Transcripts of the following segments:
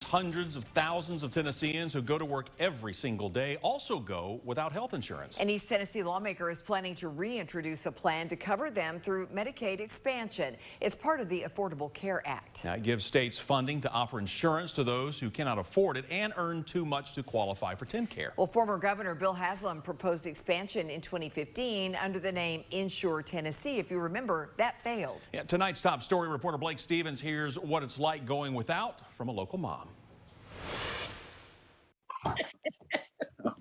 Hundreds of thousands of Tennesseans who go to work every single day also go without health insurance. An East Tennessee lawmaker is planning to reintroduce a plan to cover them through Medicaid expansion. It's part of the Affordable Care Act. Now, it gives states funding to offer insurance to those who cannot afford it and earn too much to qualify for TennCare. Well, former Governor Bill Haslam proposed expansion in 2015 under the name Insure Tennessee. If you remember, that failed. Yeah, tonight's top story reporter Blake Stevens hears what it's like going without from a local mom.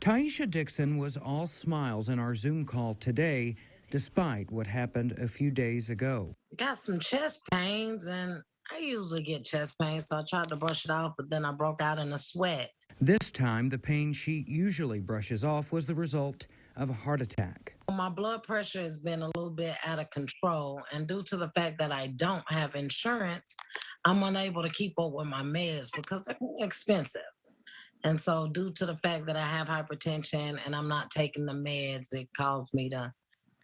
Taisha Dixon was all smiles in our Zoom call today, despite what happened a few days ago. Got some chest pains, and I usually get chest pains, so I tried to brush it off, but then I broke out in a sweat. This time, the pain she usually brushes off was the result of a heart attack. My blood pressure has been a little bit out of control, and due to the fact that I don't have insurance, I'm unable to keep up with my meds because they're expensive. And so due to the fact that I have hypertension and I'm not taking the meds, it caused me to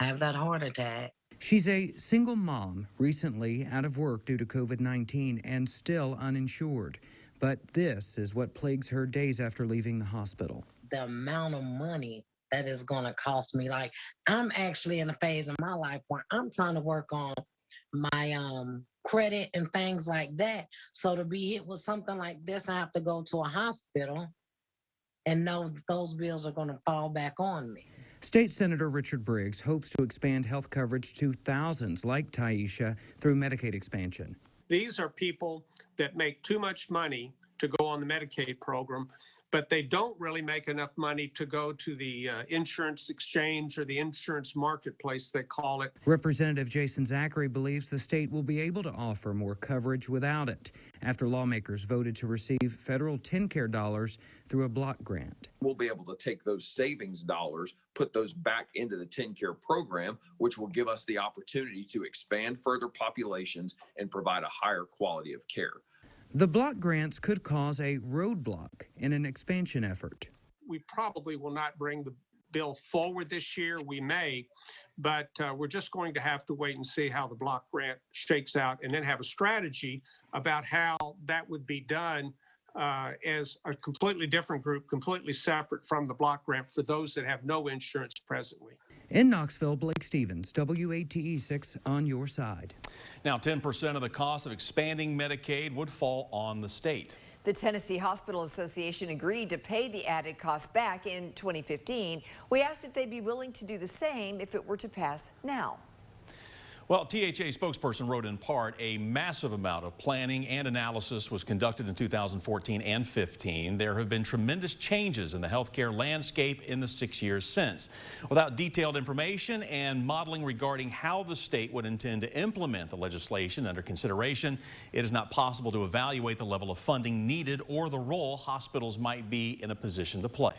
have that heart attack. She's a single mom, recently out of work due to COVID-19 and still uninsured. But this is what plagues her days after leaving the hospital. The amount of money that is going to cost me, like I'm actually in a phase in my life where I'm trying to work on my credit and things like that. So to be hit with something like this, I have to go to a hospital and know that those bills are going to fall back on me. State Senator Richard Briggs hopes to expand health coverage to thousands like Taisha through Medicaid expansion. These are people that make too much money to go on the Medicaid program, but they don't really make enough money to go to the insurance exchange or the insurance marketplace, they call it. Representative Jason Zachary believes the state will be able to offer more coverage without it after lawmakers voted to receive federal TennCare dollars through a block grant. We'll be able to take those savings dollars, put those back into the TennCare program, which will give us the opportunity to expand further populations and provide a higher quality of care. The block grants could cause a roadblock in an expansion effort. We probably will not bring the bill forward this year. We may, but we're just going to have to wait and see how the block grant shakes out and then have a strategy about how that would be done as a completely different group, completely separate from the block grant for those that have no insurance presently. In Knoxville, Blake Stevens, WATE 6 on your side. Now, 10% of the cost of expanding Medicaid would fall on the state. The Tennessee Hospital Association agreed to pay the added cost back in 2015. We asked if they'd be willing to do the same if it were to pass now. Well, THA spokesperson wrote in part, a massive amount of planning and analysis was conducted in 2014 and 15. There have been tremendous changes in the healthcare landscape in the 6 years since. Without detailed information and modeling regarding how the state would intend to implement the legislation under consideration, it is not possible to evaluate the level of funding needed or the role hospitals might be in a position to play.